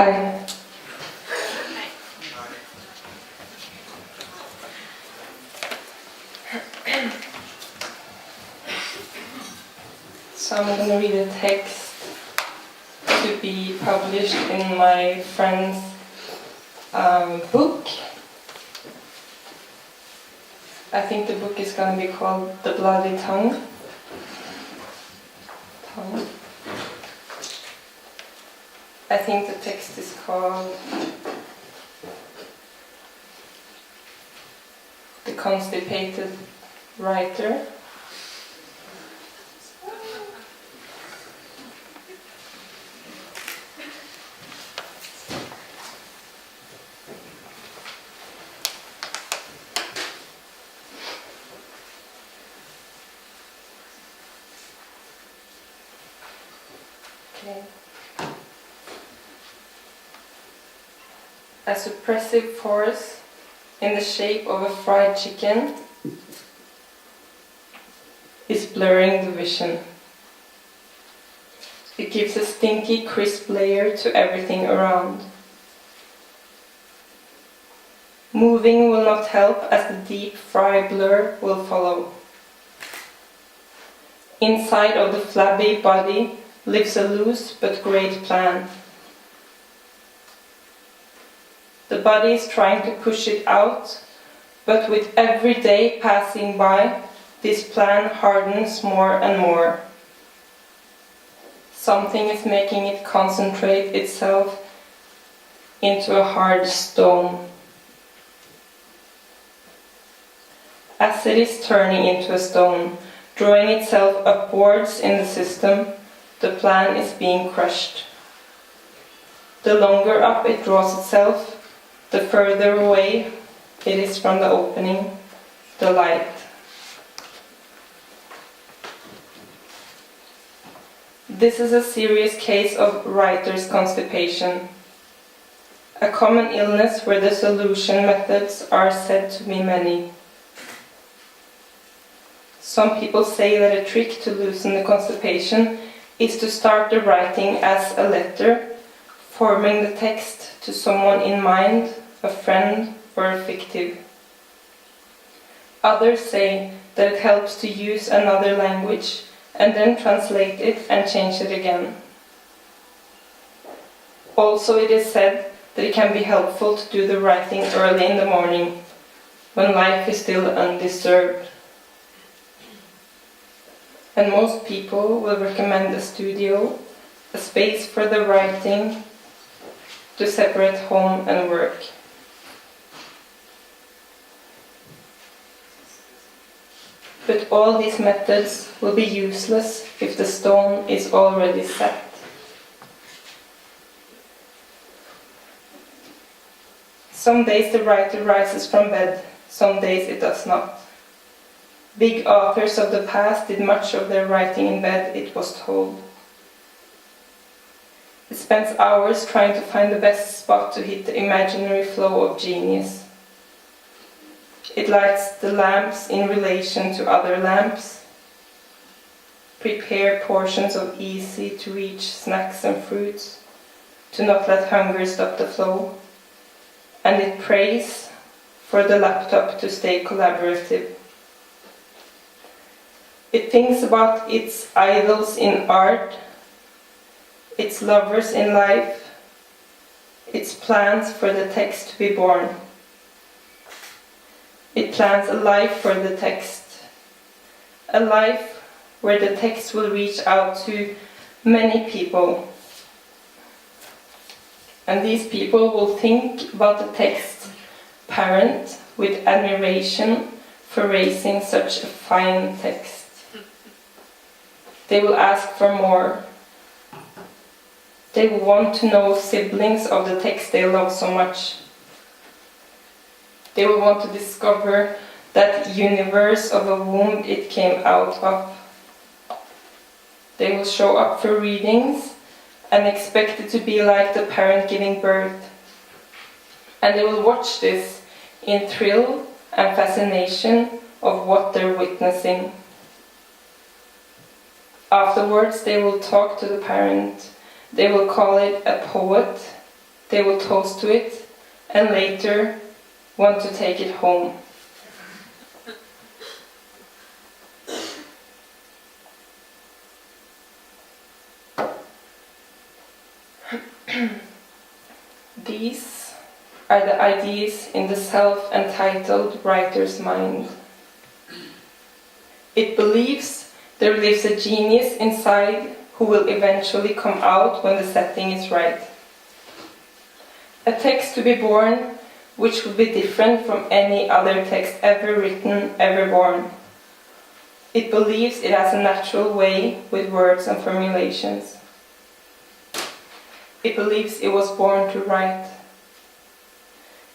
Hi. So I'm going to read a text to be published in my friend's book. I think the book is going to be called The Bloody Tongue. I think the text is called The Constipated Writer. Okay. A suppressive force in the shape of a fried chicken is blurring the vision. It gives a stinky, crisp layer to everything around. Moving will not help, as the deep fry blur will follow. Inside of the flabby body lives a loose but great plan. The body is trying to push it out, but with every day passing by, this plan hardens more and more. Something is making it concentrate itself into a hard stone. As it is turning into a stone, drawing itself upwards in the system, the plan is being crushed. The longer up it draws itself, the further away it is from the opening, the light. This is a serious case of writer's constipation, a common illness where the solution methods are said to be many. Some people say that a trick to loosen the constipation is to start the writing as a letter, forming the text to someone in mind, a friend or a fictive. Others say that it helps to use another language and then translate it and change it again. Also, it is said that it can be helpful to do the writing early in the morning, when life is still undisturbed. And most people will recommend a studio, a space for the writing, to separate home and work. But all these methods will be useless if the stone is already set. Some days the writer rises from bed, some days it does not. Big authors of the past did much of their writing in bed, it was told. It spends hours trying to find the best spot to hit the imaginary flow of genius. It lights the lamps in relation to other lamps, prepare portions of easy-to-reach snacks and fruits, to not let hunger stop the flow, and it prays for the laptop to stay collaborative. It thinks about its idols in art, its lovers in life, its plans for the text to be born. It plans a life for the text, a life where the text will reach out to many people. And these people will think about the text parent with admiration for raising such a fine text. They will ask for more. They will want to know siblings of the text they love so much. They will want to discover that universe of a womb it came out of. They will show up for readings and expect it to be like the parent giving birth. And they will watch this in thrill and fascination of what they're witnessing. Afterwards, they will talk to the parent. They will call it a poet, they will toast to it and later want to take it home. These are the ideas in the self-entitled writer's mind. It believes there lives a genius inside who will eventually come out when the setting is right. A text to be born which will be different from any other text ever written, ever born. It believes it has a natural way with words and formulations. It believes it was born to write.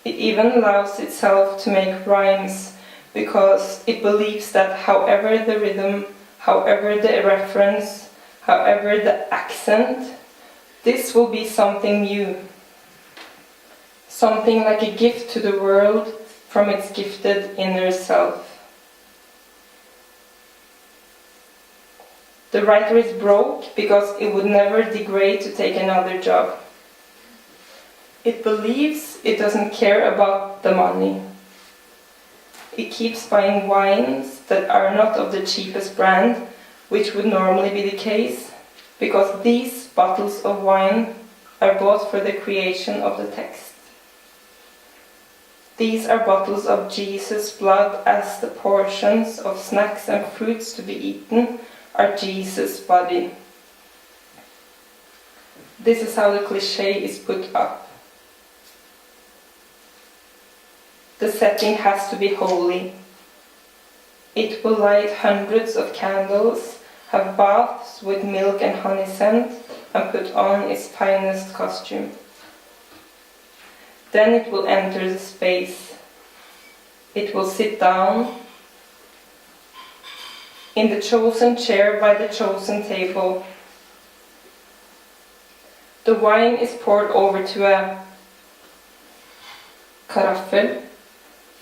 It even allows itself to make rhymes because it believes that however the rhythm, however the reference, however the accent, this will be something new. Something like a gift to the world from its gifted inner self. The writer is broke because it would never degrade to take another job. It believes it doesn't care about the money. It keeps buying wines that are not of the cheapest brand, which would normally be the case, because these bottles of wine are bought for the creation of the text. These are bottles of Jesus' blood, as the portions of snacks and fruits to be eaten are Jesus' body. This is how the cliché is put up. The setting has to be holy. It will light hundreds of candles, have baths with milk and honey scent, and put on its finest costume. Then it will enter the space. It will sit down in the chosen chair by the chosen table. The wine is poured over to a caraffel.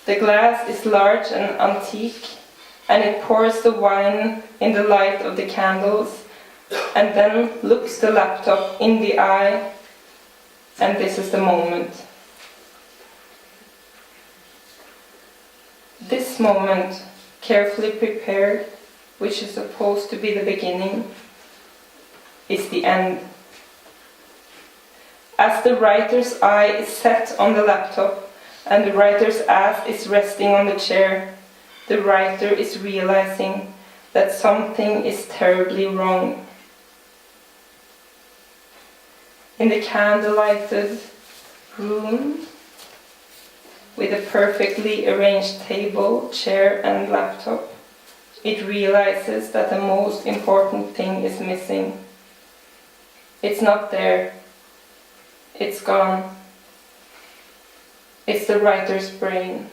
The glass is large and antique, and it pours the wine in the light of the candles, and then looks the laptop in the eye, and this is the moment. This moment, carefully prepared, which is supposed to be the beginning, is the end. As the writer's eye is set on the laptop and the writer's ass is resting on the chair, the writer is realizing that something is terribly wrong. In the candle-lighted room, with a perfectly arranged table, chair and laptop, it realizes that the most important thing is missing. It's not there. It's gone. It's the writer's brain.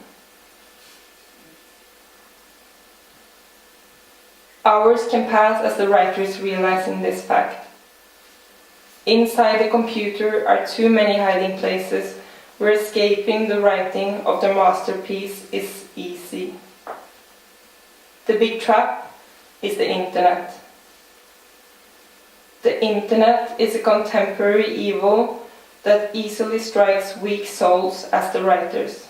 Hours can pass as the writer is realizing this fact. Inside the computer are too many hiding places where escaping the writing of their masterpiece is easy. The big trap is the internet. The internet is a contemporary evil that easily strikes weak souls as the writers.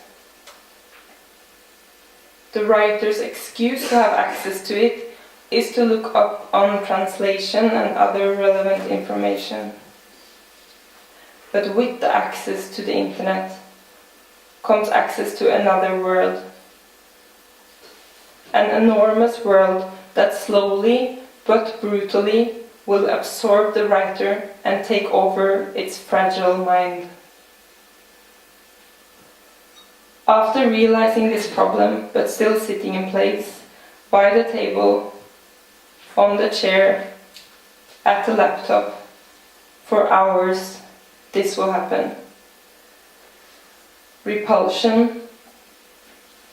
The writer's excuse to have access to it is to look up on translation and other relevant information. But with the access to the internet comes access to another world. An enormous world that slowly but brutally will absorb the writer and take over its fragile mind. After realizing this problem, but still sitting in place, by the table, on the chair, at the laptop, for hours, this will happen. Repulsion,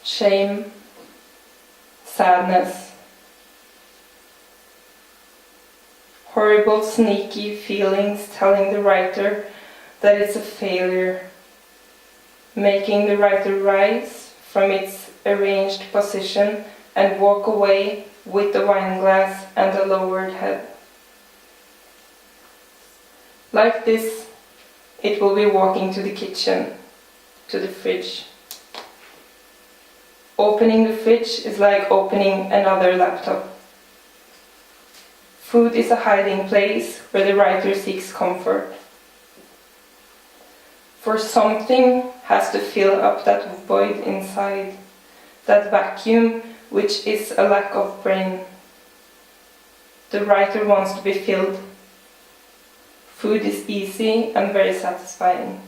shame, sadness, horrible, sneaky feelings telling the writer that it's a failure, making the writer rise from its arranged position and walk away with the wine glass and the lowered head. Like this, it will be walking to the kitchen, to the fridge. Opening the fridge is like opening another laptop. Food is a hiding place where the writer seeks comfort. For something has to fill up that void inside, that vacuum which is a lack of brain. The writer wants to be filled. Food is easy and very satisfying.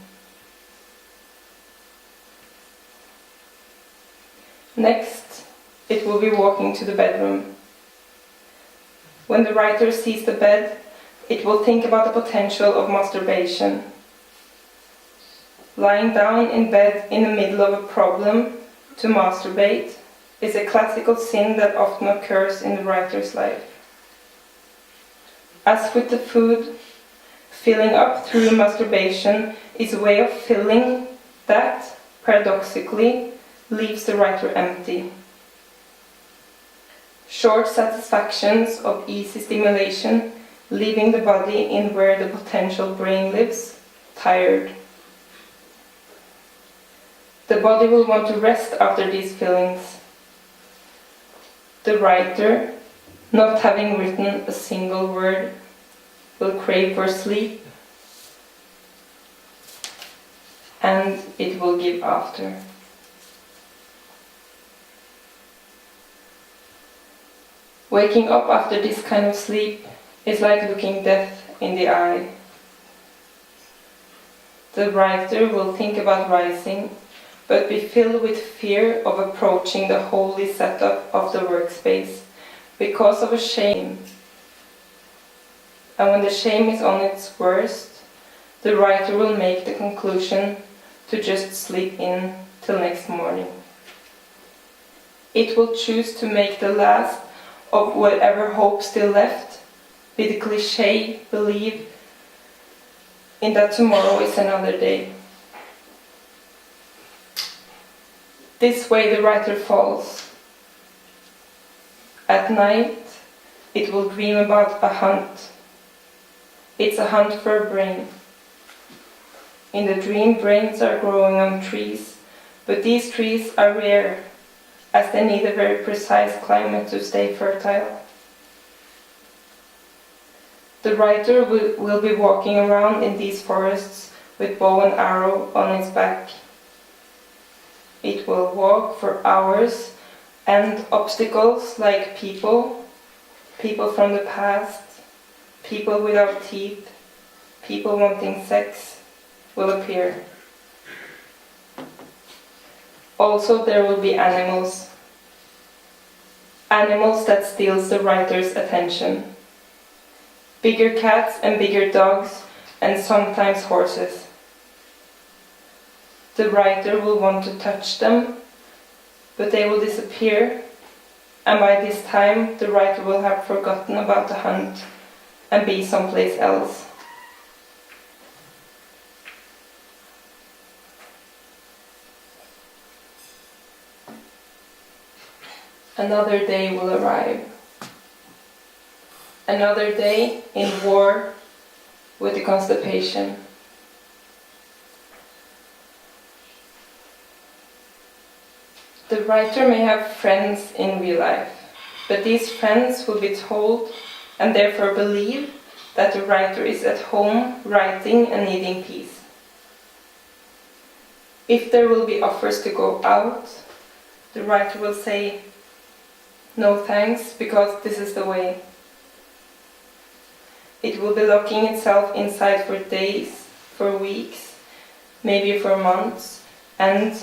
Next, it will be walking to the bedroom. When the writer sees the bed, it will think about the potential of masturbation. Lying down in bed in the middle of a problem to masturbate is a classical sin that often occurs in the writer's life. As with the food, filling up through masturbation is a way of filling that, paradoxically, leaves the writer empty. Short satisfactions of easy stimulation, leaving the body in where the potential brain lives, tired. The body will want to rest after these fillings. The writer, not having written a single word, will crave for sleep, and it will give after. Waking up after this kind of sleep is like looking death in the eye. The writer will think about rising, but be filled with fear of approaching the holy setup of the workspace because of a shame. And when the shame is on its worst, the writer will make the conclusion to just sleep in till next morning. It will choose to make the last of whatever hope still left be the cliché believe in that tomorrow is another day. This way the writer falls. At night, it will dream about a hunt. It's a hunt for a brain. In the dream, brains are growing on trees, but these trees are rare, as they need a very precise climate to stay fertile. The writer will be walking around in these forests with bow and arrow on its back. It will walk for hours, and obstacles like people from the past, people without teeth, people wanting sex, will appear. Also, there will be animals. Animals that steals the writer's attention. Bigger cats and bigger dogs, and sometimes horses. The writer will want to touch them, but they will disappear, and by this time the writer will have forgotten about the hunt and be someplace else. Another day will arrive. Another day in war with the constipation. The writer may have friends in real life, but these friends will be told and therefore believe that the writer is at home writing and needing peace. If there will be offers to go out, the writer will say, "No thanks, because this is the way." It will be locking itself inside for days, for weeks, maybe for months, and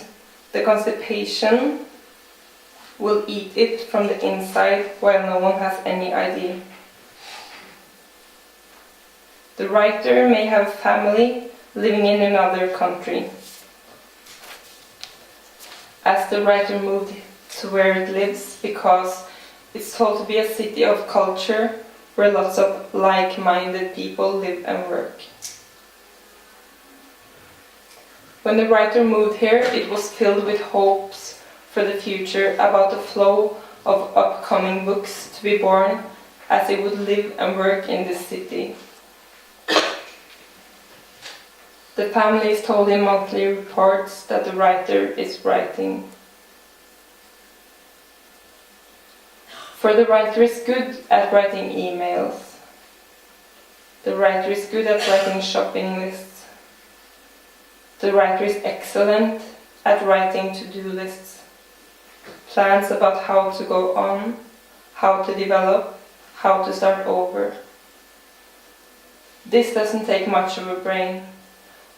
the constipation will eat it from the inside while no one has any idea. The writer may have family living in another country. As the writer moved to where it lives because it's thought to be a city of culture where lots of like-minded people live and work. When the writer moved here, it was filled with hopes for the future about the flow of upcoming books to be born as it would live and work in this city. The family is told in monthly reports that the writer is writing. For the writer is good at writing emails. The writer is good at writing shopping lists. The writer is excellent at writing to-do lists. Plans about how to go on, how to develop, how to start over. This doesn't take much of a brain,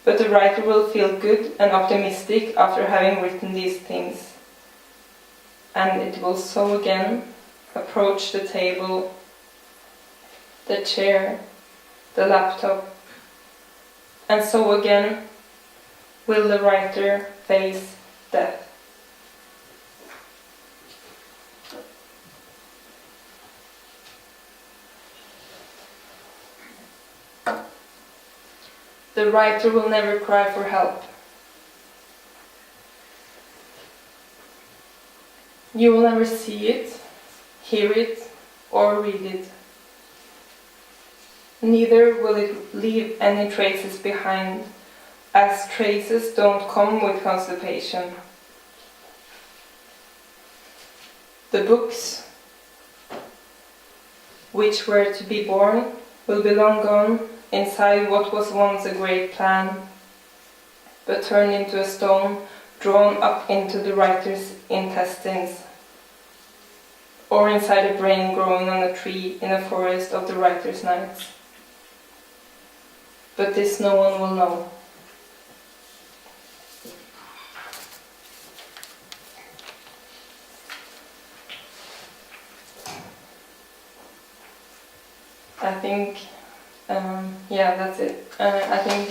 but the writer will feel good and optimistic after having written these things. And it will so again approach the table, the chair, the laptop, and so again will the writer face death. The writer will never cry for help. You will never see it, hear it, or read it. Neither will it leave any traces behind, as traces don't come with constipation. The books which were to be born will be long gone inside what was once a great plan, but turned into a stone drawn up into the writer's intestines, or inside a brain growing on a tree in a forest of the writer's nights. But this no one will know. I think, yeah, that's it. I think